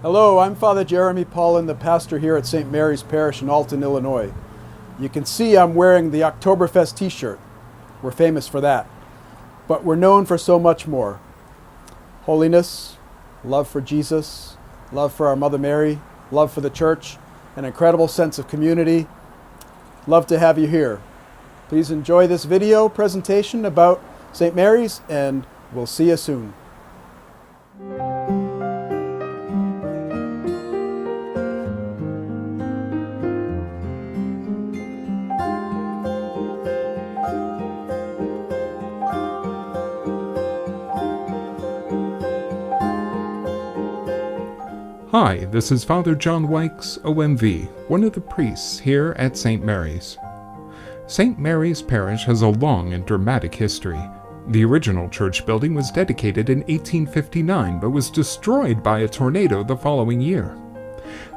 Hello, I'm Father Jeremy Paulin, the pastor here at St. Mary's Parish in Alton, Illinois. You can see I'm wearing the Oktoberfest t-shirt. We're famous for that. But we're known for so much more. Holiness, love for Jesus, love for our Mother Mary, love for the church, an incredible sense of community. Love to have you here. Please enjoy this video presentation about St. Mary's, and we'll see you soon. Hi, this is Father John Wykes, OMV, one of the priests here at St. Mary's. St. Mary's Parish has a long and dramatic history. The original church building was dedicated in 1859 but was destroyed by a tornado the following year.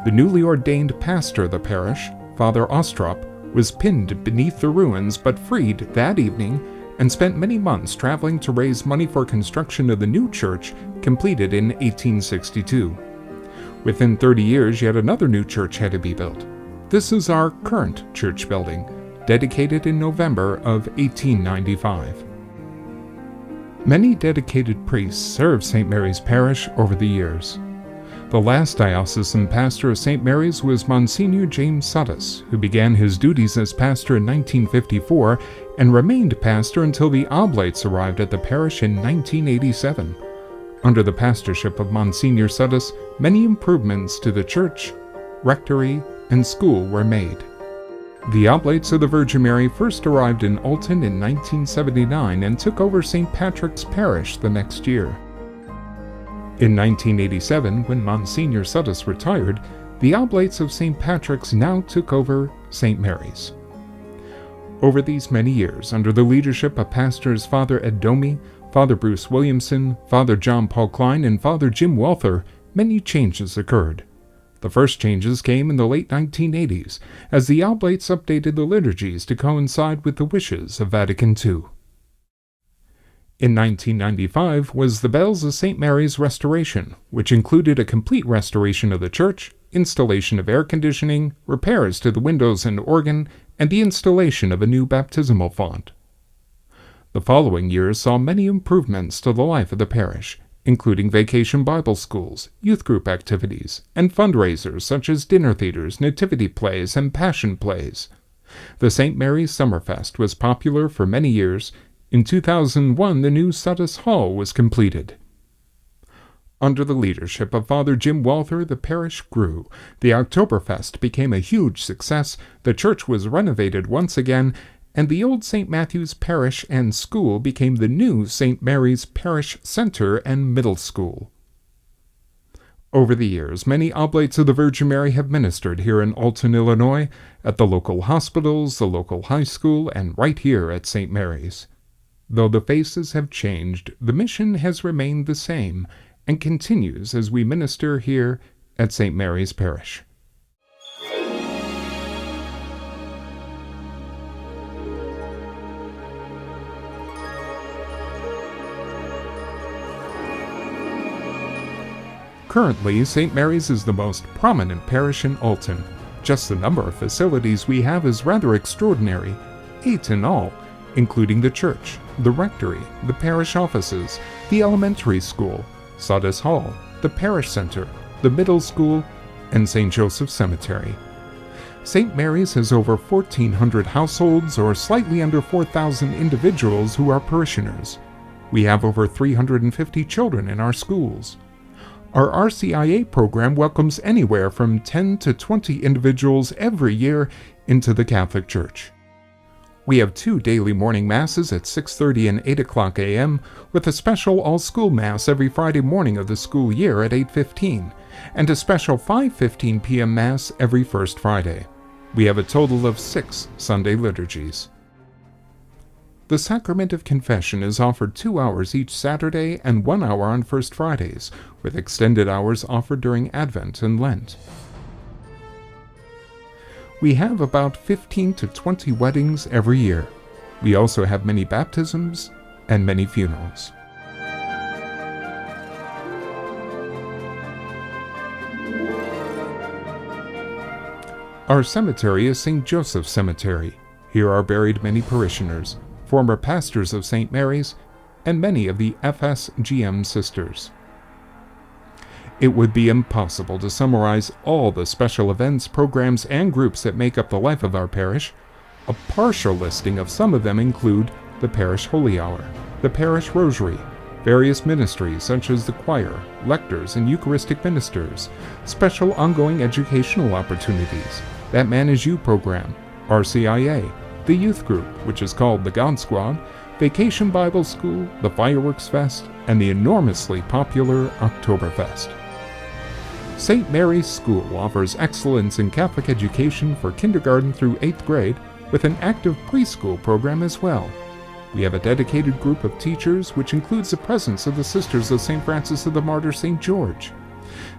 The newly ordained pastor of the parish, Father Ostrop, was pinned beneath the ruins but freed that evening and spent many months traveling to raise money for construction of the new church completed in 1862. Within 30 years, yet another new church had to be built. This is our current church building, dedicated in November of 1895. Many dedicated priests served St. Mary's Parish over the years. The last diocesan pastor of St. Mary's was Monsignor James Suddas, who began his duties as pastor in 1954 and remained pastor until the Oblates arrived at the parish in 1987. Under the pastorship of Monsignor Suddas, many improvements to the church, rectory, and school were made. The Oblates of the Virgin Mary first arrived in Alton in 1979 and took over St. Patrick's Parish the next year. In 1987, when Monsignor Suddas retired, the Oblates of St. Patrick's now took over St. Mary's. Over these many years, under the leadership of pastors Father Ed Domi, Father Bruce Williamson, Father John Paul Klein, and Father Jim Welther, many changes occurred. The first changes came in the late 1980s, as the Oblates updated the liturgies to coincide with the wishes of Vatican II. In 1995 was the Bells of St. Mary's restoration, which included a complete restoration of the church, installation of air conditioning, repairs to the windows and organ, and the installation of a new baptismal font. The following years saw many improvements to the life of the parish, including vacation Bible schools, youth group activities, and fundraisers such as dinner theaters, nativity plays, and passion plays. The St. Mary's Summerfest was popular for many years. In 2001, the new Suddas Hall was completed. Under the leadership of Father Jim Welther, the parish grew. The Oktoberfest became a huge success, the church was renovated once again, and the old St. Matthew's Parish and School became the new St. Mary's Parish Center and Middle School. Over the years, many Oblates of the Virgin Mary have ministered here in Alton, Illinois, at the local hospitals, the local high school, and right here at St. Mary's. Though the faces have changed, the mission has remained the same and continues as we minister here at St. Mary's Parish. Currently, St. Mary's is the most prominent parish in Alton. Just the number of facilities we have is rather extraordinary, 8 in all, including the church, the rectory, the parish offices, the elementary school, Suddas Hall, the parish center, the middle school, and St. Joseph's Cemetery. St. Mary's has over 1,400 households, or slightly under 4,000 individuals who are parishioners. We have over 350 children in our schools. Our RCIA program welcomes anywhere from 10 to 20 individuals every year into the Catholic Church. We have 2 daily morning masses at 6:30 and 8 o'clock a.m., with a special all-school mass every Friday morning of the school year at 8:15, and a special 5:15 p.m. mass every first Friday. We have a total of 6 Sunday liturgies. The Sacrament of Confession is offered 2 hours each Saturday and 1 hour on First Fridays, with extended hours offered during Advent and Lent. We have about 15 to 20 weddings every year. We also have many baptisms and many funerals. Our cemetery is St. Joseph's Cemetery. Here are buried many parishioners, former pastors of St. Mary's, and many of the FSGM sisters. It would be impossible to summarize all the special events, programs, and groups that make up the life of our parish. A partial listing of some of them include the Parish Holy Hour, the Parish Rosary, various ministries such as the choir, lectors, and Eucharistic ministers, special ongoing educational opportunities, That Man Is You program, RCIA, the youth group, which is called the God Squad, Vacation Bible School, the Fireworks Fest, and the enormously popular Oktoberfest. St. Mary's School offers excellence in Catholic education for kindergarten through 8th grade, with an active preschool program as well. We have a dedicated group of teachers, which includes the presence of the Sisters of St. Francis of the Martyr St. George.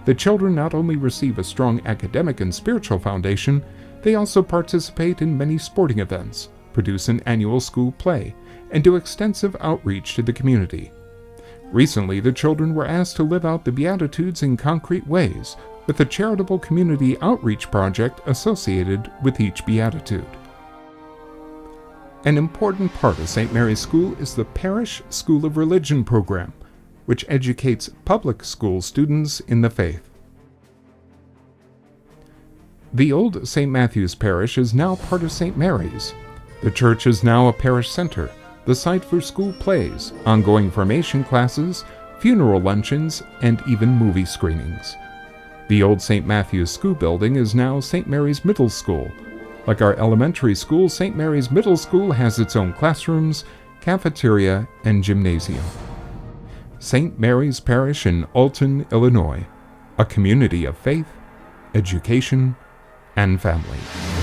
The children not only receive a strong academic and spiritual foundation, they also participate in many sporting events, produce an annual school play, and do extensive outreach to the community. Recently, the children were asked to live out the Beatitudes in concrete ways, with a charitable community outreach project associated with each Beatitude. An important part of St. Mary's School is the Parish School of Religion program, which educates public school students in the faith. The old St. Matthew's Parish is now part of St. Mary's. The church is now a parish center, the site for school plays, ongoing formation classes, funeral luncheons, and even movie screenings. The old St. Matthew's School building is now St. Mary's Middle School. Like our elementary school, St. Mary's Middle School has its own classrooms, cafeteria, and gymnasium. St. Mary's Parish in Alton, Illinois, a community of faith, education, and family.